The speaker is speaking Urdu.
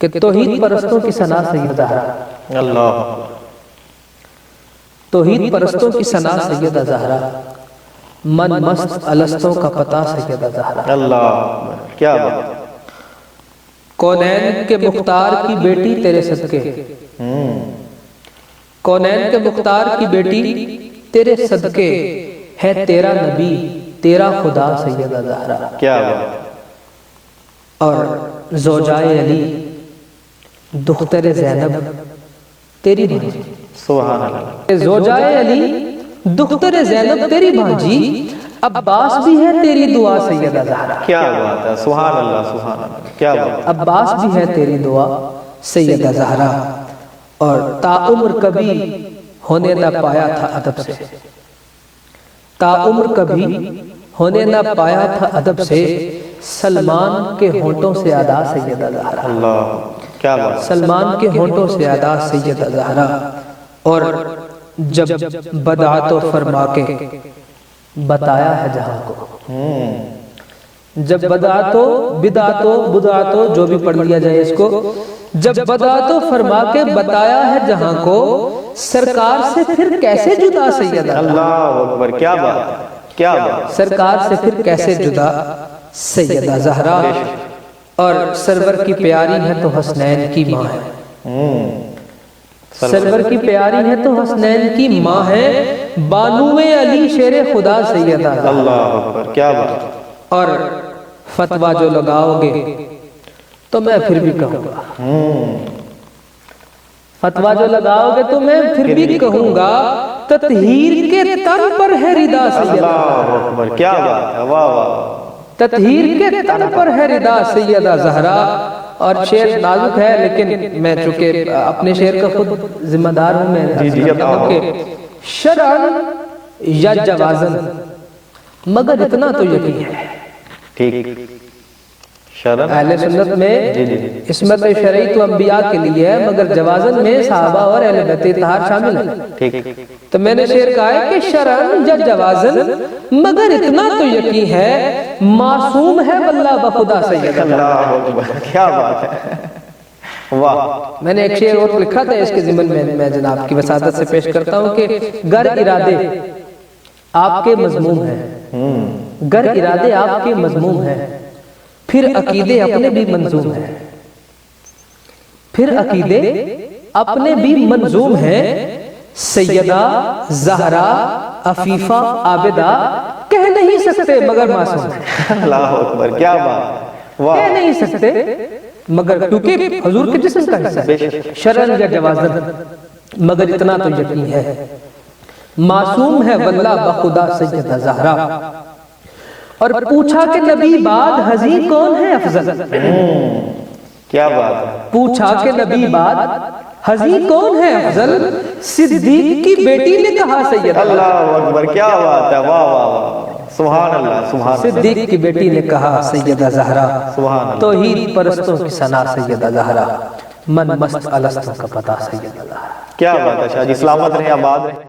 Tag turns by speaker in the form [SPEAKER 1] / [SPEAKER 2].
[SPEAKER 1] کہ توحید پرستوں کی ثنا سیدہ زہرا،
[SPEAKER 2] اللہ
[SPEAKER 1] توحید پرستوں کی ثنا سیدہ زہرا، من مست الستوں کا پتہ سیدہ زہرا۔
[SPEAKER 2] اللہ کیا بات،
[SPEAKER 1] کونین کے مختار کی بیٹی تیرے صدقے، کونین کے مختار کی بیٹی تیرے صدقے، ہے تیرا نبی تیرا خدا سیدہ زہرا۔
[SPEAKER 2] کیا بات،
[SPEAKER 1] اور زوجائے علی دختر زینب تیری بھانجی،
[SPEAKER 2] سبحان اللہ،
[SPEAKER 1] زوجائے علی دختر زینب تیری بھانجی، عباس بھی ہے تیری دعا سیدہ زہرا۔
[SPEAKER 2] کیا بات ہے، سبحان اللہ سبحان اللہ، کیا بات،
[SPEAKER 1] عباس بھی ہے تیری دعا سیدہ زہرا، اور تاعمر کبھی ہونے نہ پایا تھا ادب سے، تاعمر کبھی ہونے نہ پایا تھا ادب سے، سلمان کے ہونٹوں سے ادا سیدہ زہرا۔
[SPEAKER 2] اللہ کیا بات،
[SPEAKER 1] سلمان کے ہونٹوں سے ادا سیدہ زہرا، اور جب بدعت و فرما کے بتایا ہے جہاں کو، جب بدعت و جو بھی پڑھ لیا جائے اس کو، جب بدعت و فرما کے بتایا ہے جہاں کو، سرکار سے پھر کیسے جدا سیدہ،
[SPEAKER 2] اللہ اکبر، کیا بات، کیا بات،
[SPEAKER 1] سرکار سے پھر کیسے جدا سیدہ زہرا، اور سرور کی پیاری ہے تو حسنین کی ماں ہے، سرور کی پیاری ہے تو حسنین کی ماں ہے، بانو علی شیر خدا سیدہ زہرا۔
[SPEAKER 2] اللہ اکبر، کیا بات،
[SPEAKER 1] اور فتویٰ جو لگاؤ گے تو میں پھر بھی کہوں گا، فتویٰ جو لگاؤ گے تو میں پھر بھی کہوں گا، تطہیر کے تن پر ہے ردا سیدہ،
[SPEAKER 2] اللہ اکبر، کیا بات ہے، واہ واہ،
[SPEAKER 1] تطہیر کے تن پر ہے ردا سیدہ زہرا۔ اور شعر نازک ہے، لیکن میں چونکہ اپنے شعر کا خود ذمہ دار ہوں، میں کہ شرعن یا جوازن، مگر اتنا تو یقین ہے،
[SPEAKER 2] ٹھیک، شرن
[SPEAKER 1] اہل سنت میں عصمت شرعی تو انبیاء کے لیے ہے، مگر جوازن میں صحابہ اور اہل بیت اطہار شامل ہیں،
[SPEAKER 2] ٹھیک،
[SPEAKER 1] تو میں نے شعر کہا ہے کہ شرعن یا جوازن، مگر اتنا تو یقین ہے، معصوم ہے واللہ بخدا سیدہ۔
[SPEAKER 2] اللہ اکبر، کیا بات ہے، واہ،
[SPEAKER 1] میں نے ایک شعر اور لکھا تھا، اس کے ضمن میں جناب کی وسادت سے پیش کرتا ہوں کہ گر ارادے آپ کے مضموم ہیں، گر ارادے آپ کے مضموم ہیں، پھر عقیدے اپنے بھی منظوم ہیں، پھر عقیدے اپنے بھی منظوم ہیں، سیدہ زہرا عفیفہ عابدہ کہہ نہیں سکتے مگر معصوم ہیں،
[SPEAKER 2] اللہ اکبر، کیا بات، واہ،
[SPEAKER 1] کہہ نہیں سکتے مگر کیونکہ حضور کے جسم کا حصہ ہے، شرعن یا جوازن، مگر اتنا تو یقین ہے، معصوم ہے واللہ بخدا سیدہ زہرا۔ اور پوچھا کہ نبی بعد حضی کون ہے افضل،
[SPEAKER 2] کیا بات ہے،
[SPEAKER 1] پوچھا کہ نبی بعد حضی کون ہے افضل، صدیق کی بیٹی نے کہا سیدہ،
[SPEAKER 2] اللہ اکبر، کیا بات ہے، واہ واہ واہ، سبحان اللہ سبحان اللہ،
[SPEAKER 1] صدیق کی بیٹی نے کہا سیدہ زہرا،
[SPEAKER 2] سبحان اللہ،
[SPEAKER 1] توحید پرستوں کی ثنا سیدہ زہرا، من مست الستوں کا پتہ سیدہ زہرا۔
[SPEAKER 2] کیا بات ہے شاہ جی، سلامت رہیں، آباد رہیں۔